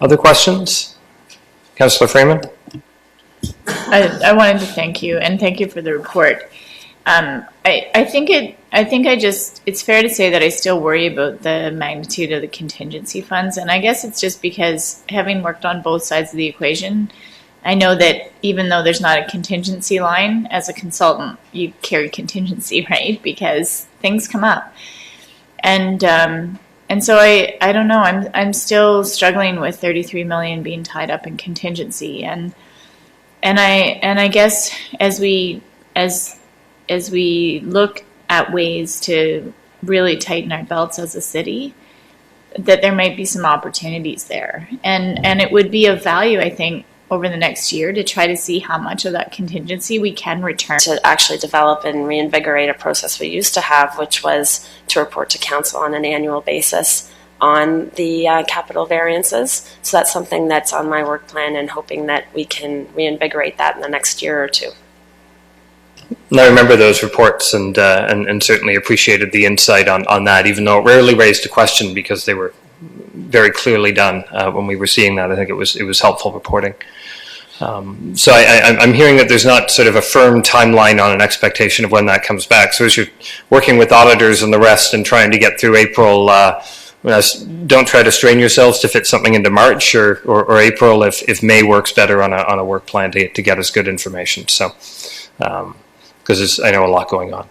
Other questions? Councillor Freeman? I wanted to thank you, and thank you for the report. It's fair to say that I still worry about the magnitude of the contingency funds, and I guess it's just because, having worked on both sides of the equation, I know that even though there's not a contingency line, as a consultant, you carry contingency, right? Because things come up. And so I don't know, I'm still struggling with 33 million being tied up in contingency. And I guess as we look at ways to really tighten our belts as a city, that there might be some opportunities there. And it would be of value, I think, over the next year to try to see how much of that contingency we can return. To actually develop and reinvigorate a process we used to have, which was to report to council on an annual basis on the capital variances. So that's something that's on my work plan, and hoping that we can reinvigorate that in the next year or two. I remember those reports and certainly appreciated the insight on that, even though it rarely raised a question because they were very clearly done when we were seeing that. I think it was helpful reporting. So I'm hearing that there's not sort of a firm timeline on an expectation of when that comes back. So as you're working with auditors and the rest and trying to get through April, don't try to strain yourselves to fit something into March or April if May works better on a work plan to get us good information. So because I know a lot going on.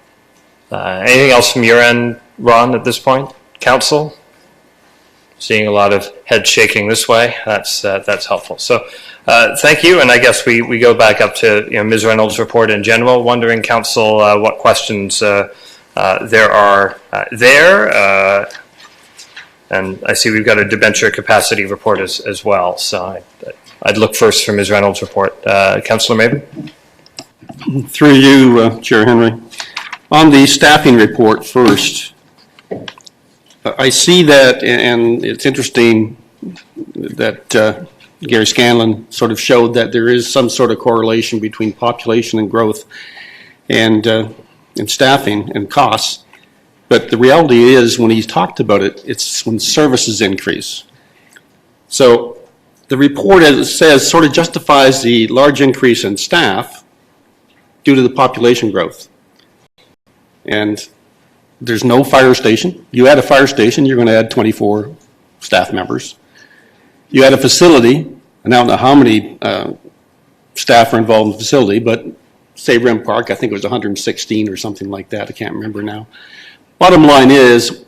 Anything else from your end, Ron, at this point? Council? Seeing a lot of head shaking this way. That's helpful. So thank you, and I guess we go back up to Ms. Reynolds' report in general. Wondering, Council, what questions there are there. And I see we've got a debenture capacity report as well. So I'd look first for Ms. Reynolds' report. Councillor Maven? Through you, Chair Henry. On the staffing report first, I see that, and it's interesting that Gary Scanlon sort of showed that there is some sort of correlation between population and growth and staffing and costs. But the reality is, when he's talked about it, it's when services increase. So the report, as it says, sort of justifies the large increase in staff due to the population growth. And there's no fire station. You add a fire station, you're going to add 24 staff members. You add a facility, and I don't know how many staff are involved in the facility, but say Rim Park, I think it was 116 or something like that. I can't remember now. Bottom line is,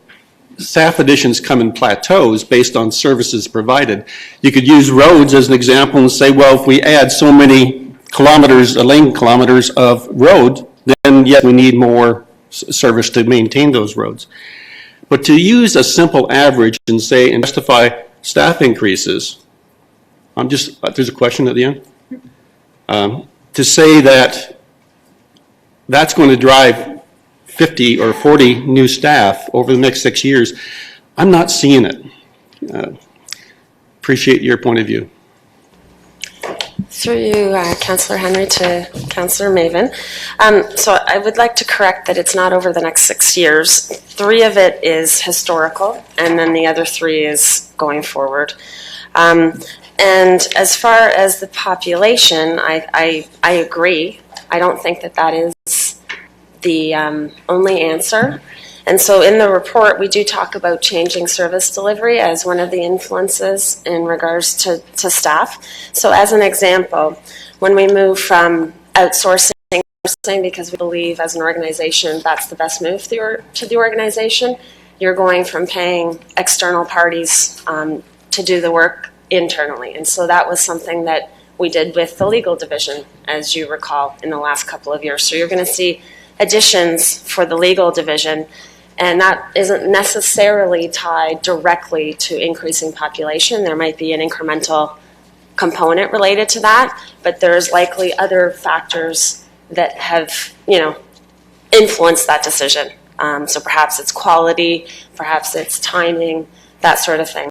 staff additions come in plateaus based on services provided. You could use roads as an example and say, well, if we add so many kilometers, lane kilometers of road, then yes, we need more service to maintain those roads. But to use a simple average and say and justify staff increases, there's a question at the end, to say that that's going to drive 50 or 40 new staff over the next 6 years, I'm not seeing it. Appreciate your point of view. Through you, Councillor Henry, to Councillor Maven. So I would like to correct that it's not over the next 6 years. 3 of it is historical, and then the other 3 is going forward. And as far as the population, I agree. I don't think that is the only answer. And so in the report, we do talk about changing service delivery as one of the influences in regards to staff. So as an example, when we move from outsourcing, because we believe as an organization that's the best move to the organization, you're going from paying external parties to do the work internally. And so that was something that we did with the legal division, as you recall, in the last couple of years. So you're going to see additions for the legal division, and that isn't necessarily tied directly to increasing population. There might be an incremental component related to that, but there's likely other factors that have, influenced that decision. So perhaps it's quality, perhaps it's timing, that sort of thing.